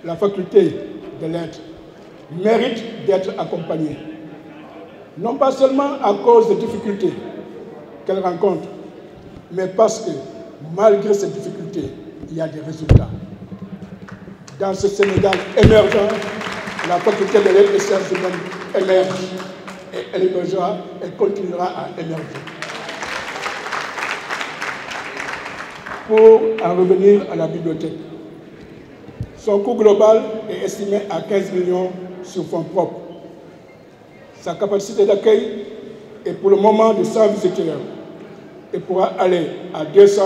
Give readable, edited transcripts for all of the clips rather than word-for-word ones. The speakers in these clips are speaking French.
La faculté de lettres mérite d'être accompagnée, non pas seulement à cause des difficultés qu'elle rencontre, mais parce que malgré ces difficultés, il y a des résultats. Dans ce Sénégal émergent, la faculté de lettres et sciences humaines émerge, et elle émergera, elle continuera à émerger. Pour en revenir à la bibliothèque, son coût global est estimé à 15 millions sur fonds propres. Sa capacité d'accueil est pour le moment de 100 visiteurs et pourra aller à 200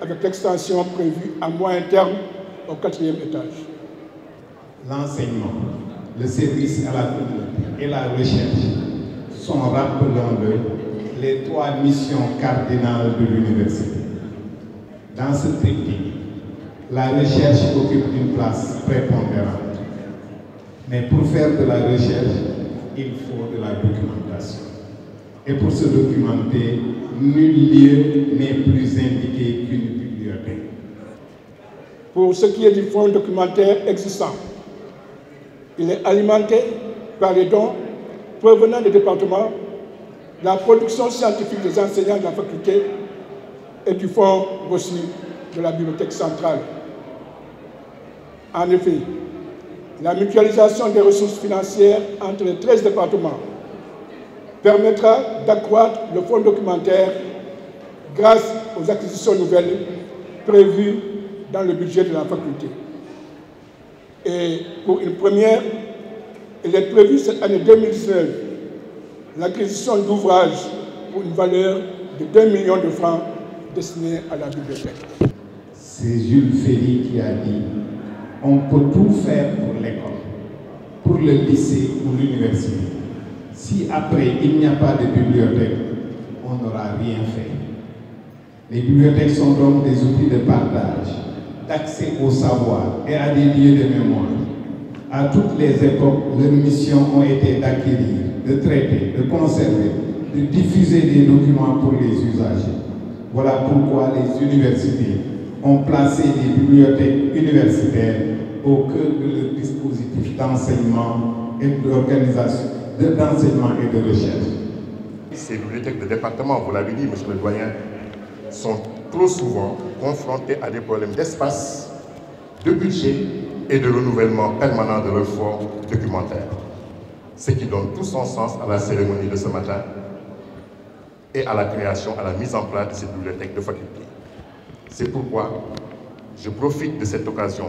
avec l'extension prévue à moyen terme au 4e étage. L'enseignement, le service à la communauté et la recherche sont, rappelons-le, les 3 missions cardinales de l'université. Dans ce triptyque, la recherche occupe une place prépondérante. Mais pour faire de la recherche, il faut de la documentation. Et pour se documenter, nul lieu n'est plus indiqué qu'une bibliothèque. Pour ce qui est du fonds documentaire existant, il est alimenté par les dons provenant des départements, la production scientifique des enseignants de la faculté et du fonds reçu de la bibliothèque centrale. En effet, la mutualisation des ressources financières entre les 13 départements permettra d'accroître le fonds documentaire grâce aux acquisitions nouvelles prévues dans le budget de la faculté. Et pour une première, il est prévu cette année 2019 l'acquisition d'ouvrages pour une valeur de 2 millions de francs destinés à la bibliothèque. C'est Jules Ferry qui a dit « On peut tout faire pour l'école, pour le lycée ou l'université. Si après il n'y a pas de bibliothèque, on n'aura rien fait. » Les bibliothèques sont donc des outils de partage, d'accès au savoir et à des lieux de mémoire. À toutes les époques, leurs missions ont été d'acquérir, de traiter, de conserver, de diffuser des documents pour les usagers. Voilà pourquoi les universités ont placé les bibliothèques universitaires au cœur de leur dispositif d'enseignement et d'organisation, d'enseignement et de recherche. Ces bibliothèques de département, vous l'avez dit, monsieur le doyen, sont trop souvent confrontés à des problèmes d'espace, de budget et de renouvellement permanent de leur fonds documentaire. Ce qui donne tout son sens à la cérémonie de ce matin et à la création, à la mise en place de cette bibliothèque de faculté. C'est pourquoi je profite de cette occasion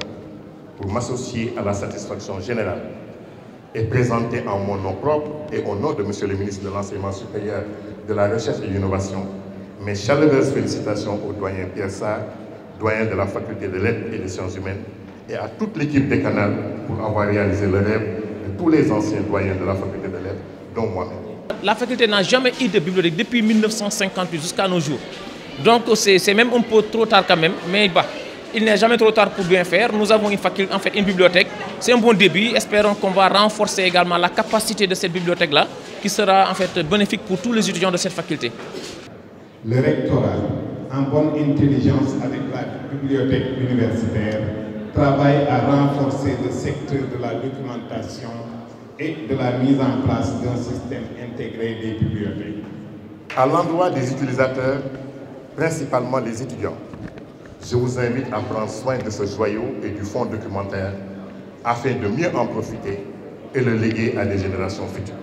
pour m'associer à la satisfaction générale et présenter en mon nom propre et au nom de monsieur le ministre de l'Enseignement supérieur, de la Recherche et de l'Innovation, mes chaleureuses félicitations au doyen Pierre Sarr, doyen de la faculté de lettres et des sciences humaines, et à toute l'équipe des Canals pour avoir réalisé le rêve de tous les anciens doyens de la faculté de lettres, dont moi-même. La faculté n'a jamais eu de bibliothèque depuis 1958 jusqu'à nos jours. Donc c'est même un peu trop tard quand même, mais bah, il n'est jamais trop tard pour bien faire. Nous avons une bibliothèque, c'est un bon début. Espérons qu'on va renforcer également la capacité de cette bibliothèque-là, qui sera en fait bénéfique pour tous les étudiants de cette faculté. Le rectorat, en bonne intelligence avec la bibliothèque universitaire, travaille à renforcer le secteur de la documentation et de la mise en place d'un système intégré des bibliothèques. À l'endroit des utilisateurs, principalement les étudiants, je vous invite à prendre soin de ce joyau et du fonds documentaire afin de mieux en profiter et le léguer à des générations futures.